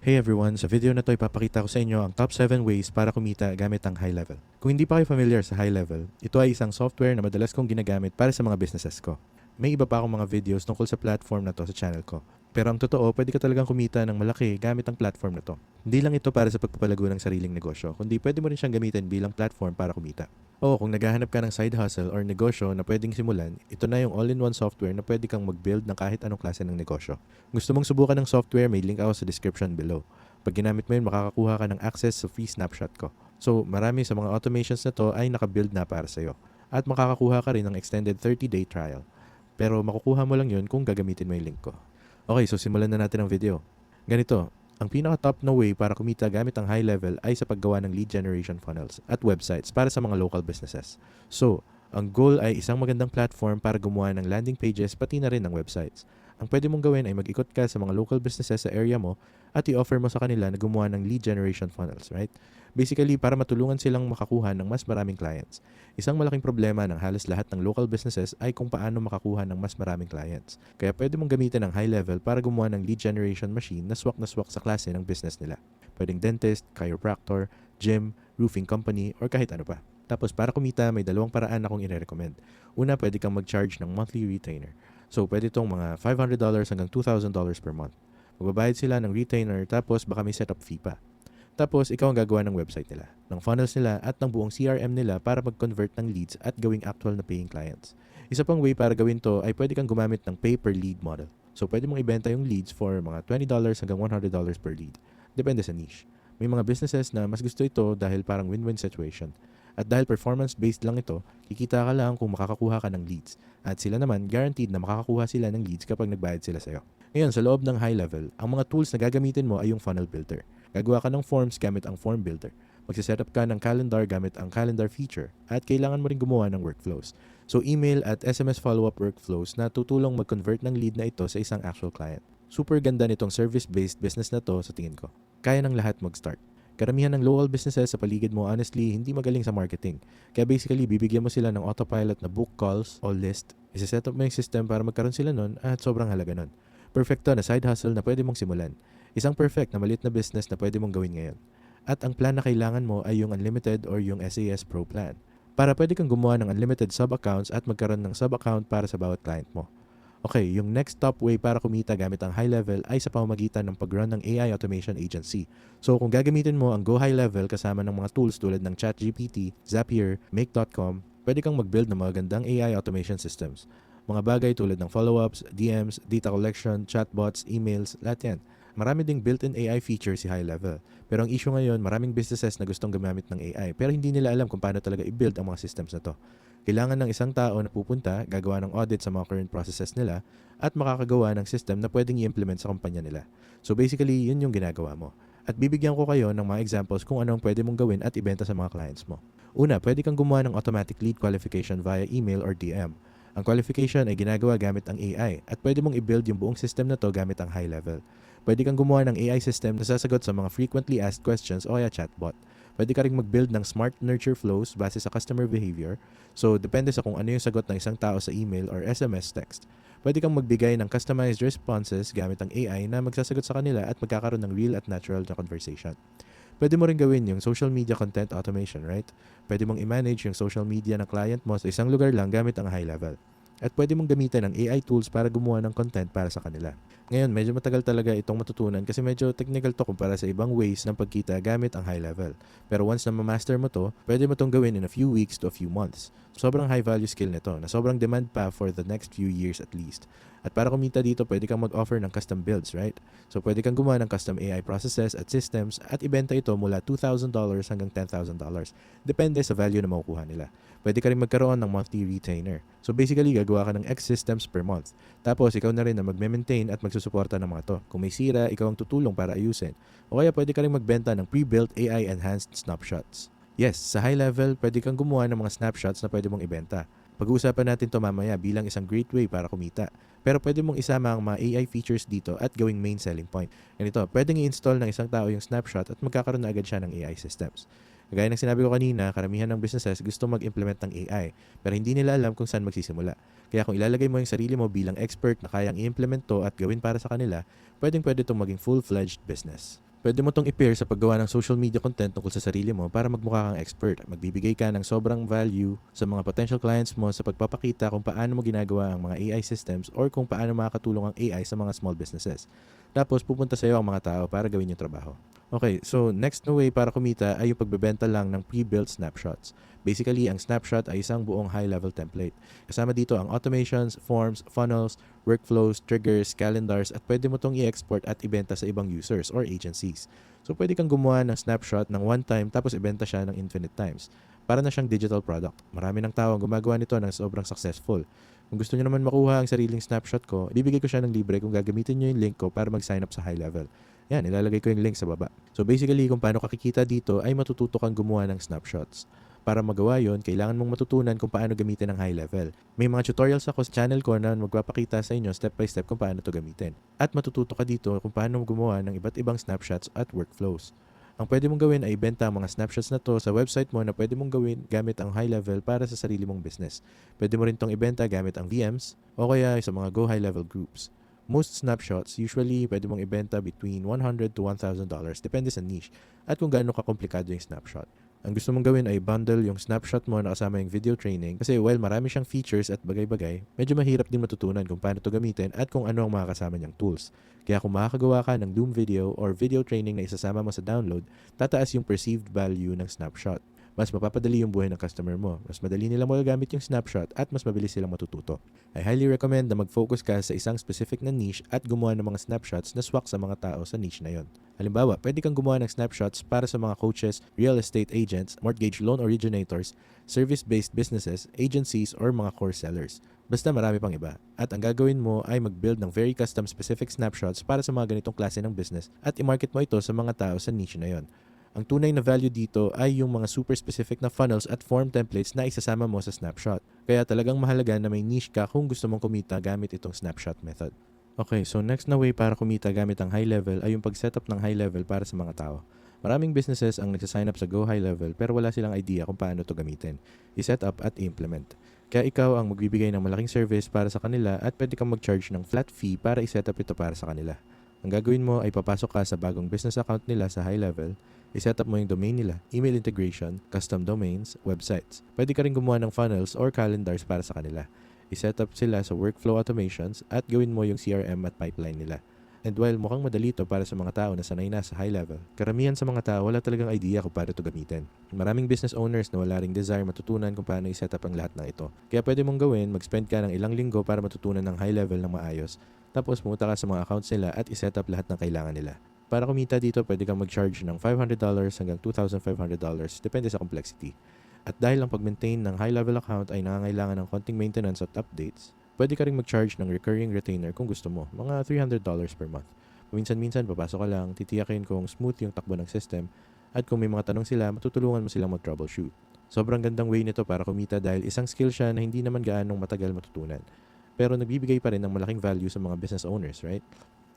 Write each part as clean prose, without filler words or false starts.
Hey everyone, sa video na to ipapakita ko sa inyo ang top 7 ways para kumita gamit ang high level. Kung hindi pa kayo familiar sa high level, ito ay isang software na madalas kong ginagamit para sa mga businesses ko. May iba pa akong mga videos tungkol sa platform na to sa channel ko. Pero ang totoo, pwede ka talagang kumita ng malaki gamit ang platform na to. Hindi lang ito para sa pagpapalago ng sariling negosyo, kundi pwede mo rin siyang gamitin bilang platform para kumita. Oo, kung naghahanap ka ng side hustle or negosyo na pwedeng simulan, ito na yung all-in-one software na pwede kang mag-build ng kahit anong klase ng negosyo. Gusto mong subukan ng software, may link ako sa description below. Pag ginamit mo yun, makakakuha ka ng access sa free snapshot ko. So, marami sa mga automations na to ay nakabuild na para sa'yo. At makakakuha ka rin ng extended 30-day trial. Pero makukuha mo lang yun kung gagamitin mo yung link ko. Okay, so simulan na natin ang video. Ganito, ang pinaka-top na way para kumita gamit ang high level ay sa paggawa ng lead generation funnels at websites para sa mga local businesses. So, ang goal ay isang magandang platform para gumawa ng landing pages pati na rin ng websites. Ang pwede mong gawin ay mag-ikot ka sa mga local businesses sa area mo at i-offer mo sa kanila na gumawa ng lead generation funnels, right? Basically, para matulungan silang makakuha ng mas maraming clients. Isang malaking problema ng halos lahat ng local businesses ay kung paano makakuha ng mas maraming clients. Kaya pwede mong gamitin ang high level para gumawa ng lead generation machine na swak sa klase ng business nila. Pwedeng dentist, chiropractor, gym, roofing company, or kahit ano pa. Tapos para kumita, may dalawang paraan akong i-recommend. Una, pwede kang mag-charge ng monthly retainer. So, pwede itong mga $500 hanggang $2,000 per month. Magbabayad sila ng retainer tapos baka may setup fee pa. Tapos, ikaw ang gagawa ng website nila, ng funnels nila at ng buong CRM nila para mag-convert ng leads at gawing actual na paying clients. Isa pang way para gawin to ay pwede kang gumamit ng pay-per-lead model. So, pwede mong ibenta yung leads for mga $20 hanggang $100 per lead. Depende sa niche. May mga businesses na mas gusto ito dahil parang win-win situation. At dahil performance-based lang ito, kikita ka lang kung makakakuha ka ng leads. At sila naman, guaranteed na makakakuha sila ng leads kapag nagbayad sila sa'yo. Ngayon, sa loob ng high level, ang mga tools na gagamitin mo ay yung funnel builder. Gagawa ka ng forms gamit ang form builder. Magsisetup ka ng calendar gamit ang calendar feature. At kailangan mo rin gumawa ng workflows. So, email at SMS follow-up workflows na tutulong mag-convert ng lead na ito sa isang actual client. Super ganda nitong service-based business na to sa tingin ko. Kaya ng lahat mag-start. Karamihan ng local businesses sa paligid mo, honestly, hindi magaling sa marketing. Kaya basically, bibigyan mo sila ng autopilot na book calls o list. Isa-set up mo yung system para magkaroon sila nun at sobrang halaga nun. Perfect to na side hustle na pwede mong simulan. Isang perfect na maliit na business na pwede mong gawin ngayon. At ang plan na kailangan mo ay yung unlimited or yung SAS Pro plan. Para pwede kang gumawa ng unlimited sub-accounts at magkaroon ng sub-account para sa bawat client mo. Okay, yung next top way para kumita gamit ang high level ay sa pamamagitan ng pag-run ng AI automation agency. So kung gagamitin mo ang Go High Level kasama ng mga tools tulad ng ChatGPT, Zapier, Make.com, pwede kang mag-build ng mga gandang AI automation systems. Mga bagay tulad ng follow-ups, DMs, data collection, chatbots, emails, lahat yan. Marami ding built-in AI features si high level. Pero ang issue ngayon, maraming businesses na gustong gumamit ng AI pero hindi nila alam kung paano talaga i-build ang mga systems na to. Kailangan ng isang tao na pupunta, gagawa ng audit sa mga current processes nila, at makakagawa ng system na pwedeng i-implement sa kumpanya nila. So basically, yun yung ginagawa mo. At bibigyan ko kayo ng mga examples kung anong pwede mong gawin at ibenta sa mga clients mo. Una, pwede kang gumawa ng automatic lead qualification via email or DM. Ang qualification ay ginagawa gamit ang AI at pwede mong i-build yung buong system na to gamit ang high level. Pwede kang gumawa ng AI system na sasagot sa mga frequently asked questions o kaya chatbot. Pwede ka rin mag-build ng smart nurture flows base sa customer behavior. So, depende sa kung ano yung sagot ng isang tao sa email or SMS text. Pwede kang magbigay ng customized responses gamit ang AI na magsasagot sa kanila at magkakaroon ng real at natural na conversation. Pwede mo rin gawin yung social media content automation, right? Pwede mong i-manage yung social media ng client mo sa isang lugar lang gamit ang high level. At pwede mong gamitin ang AI tools para gumawa ng content para sa kanila. Ngayon, medyo matagal talaga itong matutunan kasi medyo technical to kumpara sa ibang ways ng pagkita gamit ang high level. Pero once na ma-master mo to, pwede mo tong gawin in a few weeks to a few months. Sobrang high value skill nito na sobrang demand pa for the next few years at least. At para kumita dito, pwede kang mag-offer ng custom builds, right? So pwede kang gumawa ng custom AI processes at systems at ibenta ito mula $2,000 hanggang $10,000. Depende sa value na makukuha nila. Pwede ka rin magkaroon ng monthly retainer. So basically, gagawa ka ng X systems per month. Tapos, ikaw na rin na magme-maintain at magsusuporta ng mga to. Kung may sira, ikaw ang tutulong para ayusin. O kaya pwede ka rin magbenta ng pre-built AI-enhanced snapshots. Yes, sa high level, pwede kang gumawa ng mga snapshots na pwede mong ibenta. Pag-uusapan natin to mamaya bilang isang great way para kumita. Pero pwede mong isama ang mga AI features dito at gawing main selling point. Ganito, pwedeng i-install ng isang tao yung snapshot at magkakaroon na agad siya ng AI systems. Gaya ng sinabi ko kanina, karamihan ng businesses gusto mag-implement ng AI, pero hindi nila alam kung saan magsisimula. Kaya kung ilalagay mo yung sarili mo bilang expert na kayang i-implement to at gawin para sa kanila, pwedeng-pwede itong maging full-fledged business. Pwede mo itong i-pair sa paggawa ng social media content tungkol sa sarili mo para magmukha kang expert. Magbibigay ka ng sobrang value sa mga potential clients mo sa pagpapakita kung paano mo ginagawa ang mga AI systems or kung paano makakatulong ang AI sa mga small businesses. Tapos pupunta sa iyo ang mga tao para gawin yung trabaho. Okay, so next na way para kumita ay yung pagbebenta lang ng pre-built snapshots. Basically, ang snapshot ay isang buong high-level template. Kasama dito ang automations, forms, funnels, workflows, triggers, calendars, at pwede mo itong i-export at ibenta sa ibang users or agencies. So pwede kang gumawa ng snapshot ng one time tapos ibenta siya ng infinite times. Para na siyang digital product. Marami ng tao ang gumagawa nito ng sobrang successful. Kung gusto niyo naman makuha ang sariling snapshot ko, ibibigay ko siya ng libre kung gagamitin niyo yung link ko para mag-sign up sa high level. Yan, ilalagay ko yung link sa baba. So basically, kung paano kakikita dito ay matututo kang gumawa ng snapshots. Para magawa yon, kailangan mong matutunan kung paano gamitin ang high level. May mga tutorials ako sa channel ko na magpapakita sa inyo step by step kung paano to gamitin. At matututo ka dito kung paano gumawa ng iba't ibang snapshots at workflows. Ang pwede mong gawin ay ibenta ang mga snapshots na to sa website mo na pwede mong gawin gamit ang high level para sa sarili mong business. Pwede mo rin tong ibenta gamit ang VMs o kaya sa mga go high level groups. Most snapshots, usually pwede mong ibenta between $100 to $1,000, depende sa niche at kung gaano kakomplikado yung snapshot. Ang gusto mong gawin ay bundle yung snapshot mo na kasama yung video training kasi while marami siyang features at bagay-bagay, medyo mahirap din matutunan kung paano to gamitin at kung ano ang mga kasama niyang tools. Kaya kung makakagawa ka ng Doom video or video training na isasama mo sa download, tataas yung perceived value ng snapshot. Mas mapapadali yung buhay ng customer mo. Mas madali nila magagamit yung snapshot at mas mabilis silang matututo. I highly recommend na mag-focus ka sa isang specific na niche at gumawa ng mga snapshots na swak sa mga tao sa niche na yon. Halimbawa, pwede kang gumawa ng snapshots para sa mga coaches, real estate agents, mortgage loan originators, service-based businesses, agencies, or mga core sellers. Basta marami pang iba. At ang gagawin mo ay mag-build ng very custom specific snapshots para sa mga ganitong klase ng business at i-market mo ito sa mga tao sa niche na yon. Ang tunay na value dito ay yung mga super specific na funnels at form templates na isasama mo sa snapshot. Kaya talagang mahalaga na may niche ka kung gusto mong kumita gamit itong snapshot method. Okay, so next na way para kumita gamit ang high level ay yung pag-setup ng high level para sa mga tao. Maraming businesses ang nagsasign up sa Go High Level pero wala silang idea kung paano ito gamitin, i-set up at i-implement. Kaya ikaw ang magbibigay ng malaking service para sa kanila at pwede kang mag-charge ng flat fee para i-set up ito para sa kanila. Ang gagawin mo ay papasok ka sa bagong business account nila sa high level, i-set up mo yung domain nila, email integration, custom domains, websites. Pwede ka rin gumawa ng funnels or calendars para sa kanila. I-set up sila sa workflow automations at gawin mo yung CRM at pipeline nila. And while mukhang madali ito para sa mga tao na sanay na sa high level, karamihan sa mga tao wala talagang idea kung paano ito gamitin. Maraming business owners na wala ring desire matutunan kung paano i-set up ang lahat ng ito. Kaya pwede mong gawin, mag-spend ka ng ilang linggo para matutunan ng high level ng maayos. Tapos pumunta ka sa mga accounts nila at i-set up lahat ng kailangan nila. Para kumita dito, pwede kang mag-charge ng $500 hanggang $2,500, depende sa complexity. At dahil ang pag-maintain ng high-level account ay nangangailangan ng konting maintenance at updates, pwede ka rin mag-charge ng recurring retainer kung gusto mo, mga $300 per month. Minsan-minsan, papasok ka lang, titiyakin kung smooth yung takbo ng system, at kung may mga tanong sila, matutulungan mo silang mag-troubleshoot. Sobrang gandang way nito para kumita dahil isang skill siya na hindi naman gaanong matagal matutunan. Pero nagbibigay pa rin ng malaking value sa mga business owners, right?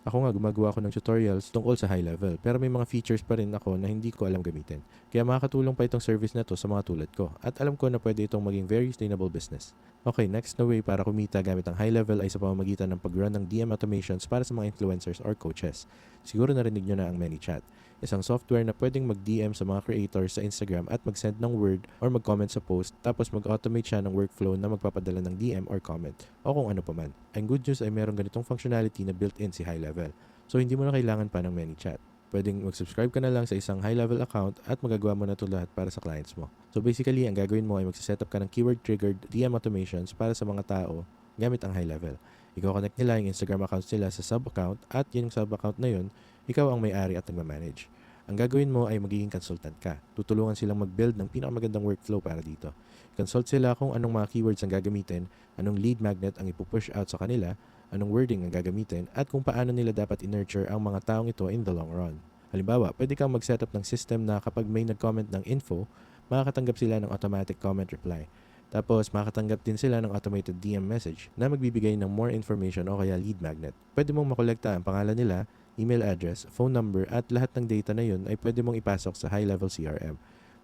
Ako nga, gumagawa ako ng tutorials tungkol sa high level, pero may mga features pa rin ako na hindi ko alam gamitin. Kaya makakatulong pa itong service na to sa mga tulad ko, at alam ko na pwede itong maging very sustainable business. Okay, next na way para kumita gamit ang high level ay sa pamamagitan ng pag-run ng DM automations para sa mga influencers or coaches. Siguro narinig nyo na ang ManyChat. Isang software na pwedeng mag-DM sa mga creators sa Instagram at mag-send ng word or mag-comment sa post, tapos mag-automate siya ng workflow na magpapadala ng DM or comment o kung ano pa man. Ang good news ay meron ganitong functionality na built-in si high level. So hindi mo na kailangan pa ng ManyChat. Pwedeng mag-subscribe ka na lang sa isang high-level account at magagawa mo na ito lahat para sa clients mo. So basically, ang gagawin mo ay mag-set up ka ng keyword-triggered DM automations para sa mga tao gamit ang high level. I-connect nila yung Instagram accounts nila sa sub-account at yung sub-account na yun, ikaw ang may-ari at nagmamanage. Ang gagawin mo ay magiging consultant ka. Tutulungan silang mag-build ng pinakamagandang workflow para dito. Consult sila kung anong mga keywords ang gagamitin, anong lead magnet ang ipupush out sa kanila, anong wording ang gagamitin, at kung paano nila dapat i-nurture ang mga taong ito in the long run. Halimbawa, pwede kang mag-setup ng system na kapag may nag-comment ng info, makakatanggap sila ng automatic comment reply. Tapos, makakatanggap din sila ng automated DM message na magbibigay ng more information o kaya lead magnet. Pwede mong makolekta ang pangalan nila, email address, phone number, at lahat ng data na yun ay pwede mong ipasok sa high-level CRM.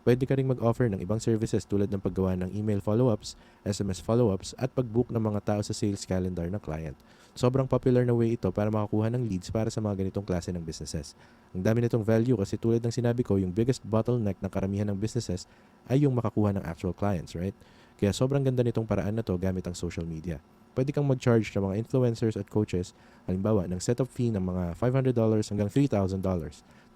Pwede ka ring mag-offer ng ibang services tulad ng paggawa ng email follow-ups, SMS follow-ups, at pag-book ng mga tao sa sales calendar ng client. Sobrang popular na way ito para makakuha ng leads para sa mga ganitong klase ng businesses. Ang dami nitong value kasi tulad ng sinabi ko, yung biggest bottleneck ng karamihan ng businesses ay yung makakuha ng actual clients, right? Kaya sobrang ganda nitong paraan na to gamit ang social media. Pwede kang mag-charge ng mga influencers at coaches, halimbawa ng setup fee ng mga $500 hanggang $3,000.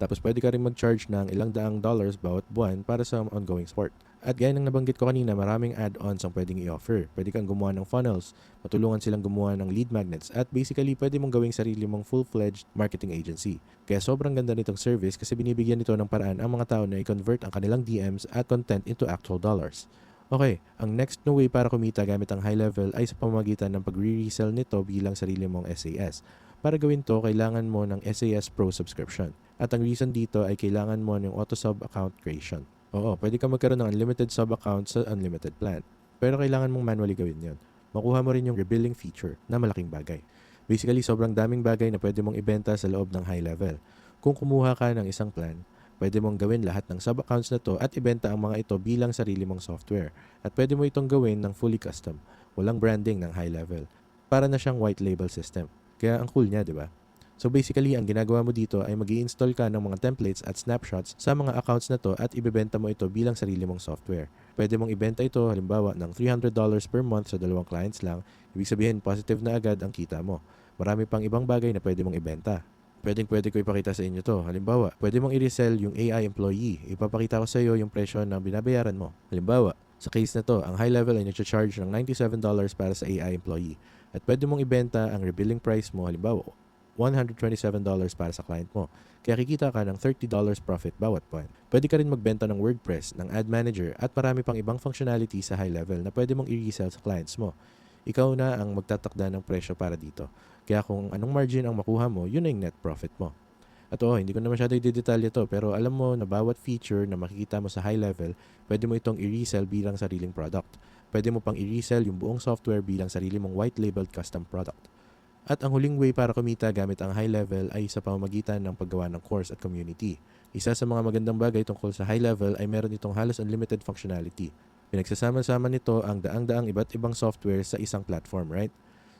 Tapos pwede ka rin mag-charge ng ilang daang dollars bawat buwan para sa ongoing sport. At gaya ng nabanggit ko kanina, maraming add-ons ang pwedeng i-offer. Pwede kang gumawa ng funnels, matulungan silang gumawa ng lead magnets, at basically pwede mong gawing sarili mong full-fledged marketing agency. Kaya sobrang ganda nitong service kasi binibigyan nito ng paraan ang mga tao na i-convert ang kanilang DMs at content into actual dollars. Okay, ang next na way para kumita gamit ang high level ay sa pamamagitan ng pag-resell nito bilang sarili mong SAS. Para gawin to, kailangan mo ng SAS Pro subscription. At ang reason dito ay kailangan mo ng auto sub account creation. Oo, pwede ka magkaroon ng unlimited sub account sa unlimited plan. Pero kailangan mong manually gawin yon. Makuha mo rin yung rebilling feature na malaking bagay. Basically, sobrang daming bagay na pwede mong ibenta sa loob ng high level. Kung kumuha ka ng isang plan, pwede mong gawin lahat ng sub-accounts na to at ibenta ang mga ito bilang sarili mong software. At pwede mo itong gawin ng fully custom. Walang branding ng high level. Para na siyang white label system. Kaya ang cool niya, di ba? So basically, ang ginagawa mo dito ay mag-i-install ka ng mga templates at snapshots sa mga accounts na to at ibebenta mo ito bilang sarili mong software. Pwede mong ibenta ito halimbawa ng $300 per month sa 2 clients lang. Ibig sabihin, positive na agad ang kita mo. Marami pang ibang bagay na pwede mong ibenta. Pwede ko ipakita sa inyo to. Halimbawa, pwede mong i-resell yung AI employee. Ipapakita ko sa iyo yung presyo na binabayaran mo. Halimbawa, sa case na to, ang high level ay nag-charge ng $97 para sa AI employee. At pwede mong ibenta ang rebilling price mo, halimbawa, $127 para sa client mo. Kaya kikita ka ng $30 profit bawat buwan. Pwede ka rin magbenta ng WordPress, ng Ad Manager, at marami pang ibang functionality sa high level na pwede mong i-resell sa clients mo. Ikaw na ang magtatakda ng presyo para dito. Kaya kung anong margin ang makuha mo, yun ang net profit mo. At hindi ko na masyado i-detalye to, pero alam mo na bawat feature na makikita mo sa high level, pwede mo itong i-resell bilang sariling product. Pwede mo pang i-resell yung buong software bilang sarili mong white labeled custom product. At ang huling way para kumita gamit ang high level ay sa pamamagitan ng paggawa ng course at community. Isa sa mga magandang bagay tungkol sa high level ay meron itong halos unlimited functionality. Pinagsasama-sama nito ang daang-daang iba't ibang software sa isang platform, right?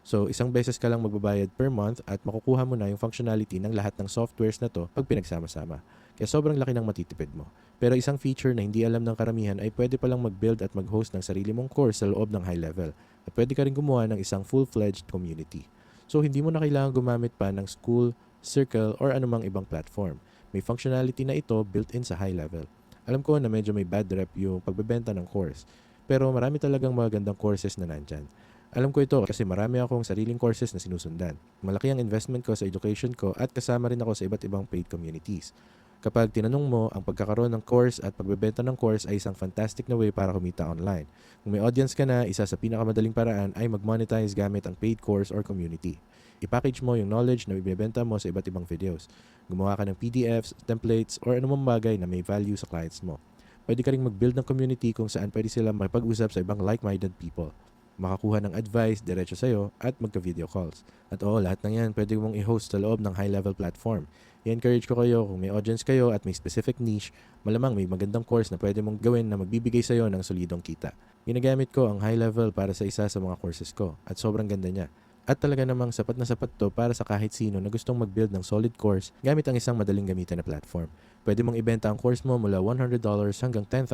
So, isang beses ka lang magbabayad per month at makukuha mo na yung functionality ng lahat ng softwares na to pag pinagsama-sama. Kaya sobrang laki ng matitipid mo. Pero isang feature na hindi alam ng karamihan ay pwede palang mag-build at mag-host ng sarili mong course sa loob ng high level. At pwede ka rin gumawa ng isang full-fledged community. So, hindi mo na kailangan gumamit pa ng School, Circle, or anumang ibang platform. May functionality na ito built-in sa high level. Alam ko na medyo may bad rep yung pagbebenta ng course. Pero marami talagang magandang courses na nandyan. Alam ko ito kasi marami akong sariling courses na sinusundan. Malaki ang investment ko sa education ko at kasama rin ako sa iba't ibang paid communities. Kapag tinanong mo, ang pagkakaroon ng course at pagbebenta ng course ay isang fantastic na way para kumita online. Kung may audience ka na, isa sa pinakamadaling paraan ay mag-monetize gamit ang paid course or community. I-package mo yung knowledge na ibebenta mo sa iba't ibang videos. Gumawa ka ng PDFs, templates, or anumang bagay na may value sa clients mo. Pwede ka rin mag-build ng community kung saan pwede sila makipag-usap sa ibang like-minded people. Makakuha ng advice diretso sa'yo at magka-video calls. At lahat ng yan pwede mong i-host sa loob ng high-level platform. I-encourage ko kayo kung may audience kayo at may specific niche, malamang may magandang course na pwede mong gawin na magbibigay sa'yo ng solidong kita. Ginagamit ko ang high-level para sa isa sa mga courses ko at sobrang ganda niya. At talaga namang sapat na sapat to para sa kahit sino na gustong mag-build ng solid course gamit ang isang madaling gamitin na platform. Pwede mong ibenta ang course mo mula $100 hanggang $10,000.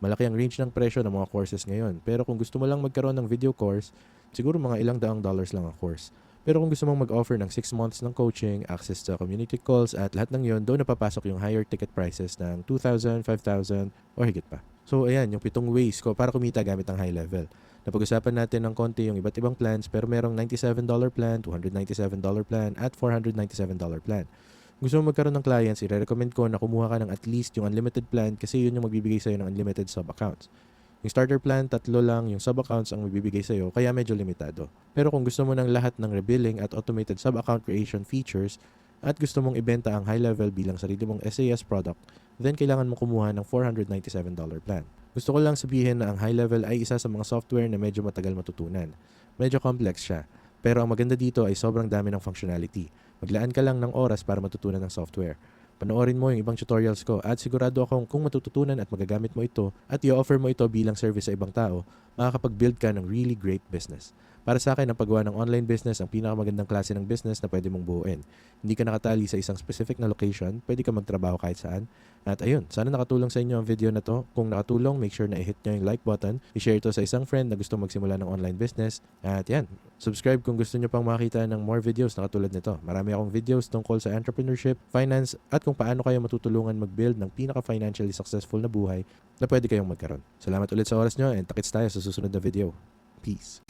Malaki ang range ng presyo ng mga courses ngayon. Pero kung gusto mo lang magkaroon ng video course, siguro mga ilang daang dollars lang ang course. Pero kung gusto mong mag-offer ng 6 months ng coaching, access to community calls at lahat ng yon, doon napapasok yung higher ticket prices ng 2,000, 5,000 o higit pa. So ayan, yung 7 ways ko para kumita gamit ang high level. Napag-usapan natin ng konti yung iba't ibang plans pero merong $97 plan, $297 plan at $497 plan. Gusto mo magkaroon ng clients, i-recommend ko na kumuha ka ng at least yung unlimited plan kasi yun yung magbibigay sa'yo ng unlimited sub-accounts. Yung starter plan, 3 lang yung sub-accounts ang magbibigay sa'yo kaya medyo limitado. Pero kung gusto mo ng lahat ng rebilling at automated sub-account creation features at gusto mong ibenta ang high level bilang sarili mong SAS product, then kailangan mo kumuha ng $497 plan. Gusto ko lang sabihin na ang high level ay isa sa mga software na medyo matagal matutunan. Medyo complex siya. Pero ang maganda dito ay sobrang dami ng functionality. Maglaan ka lang ng oras para matutunan ng software. Panoorin mo yung ibang tutorials ko at sigurado akong kung matututunan at magagamit mo ito at i-offer mo ito bilang service sa ibang tao, makakapag-build ka ng really great business. Para sa akin, ang paggawa ng online business ang pinakamagandang klase ng business na pwede mong buuin. Hindi ka nakatali sa isang specific na location, pwede ka magtrabaho kahit saan. At ayun, sana nakatulong sa inyo ang video na to. Kung nakatulong, make sure na i-hit nyo yung like button, i-share ito sa isang friend na gusto magsimula ng online business. At yan, subscribe kung gusto nyo pang makita ng more videos na katulad nito. Marami akong videos tungkol sa entrepreneurship, finance, at kung paano kayo matutulungan mag-build ng pinaka-financially successful na buhay na pwede kayong magkaroon. Salamat ulit sa oras nyo and takits tayo sa susunod na video. Peace.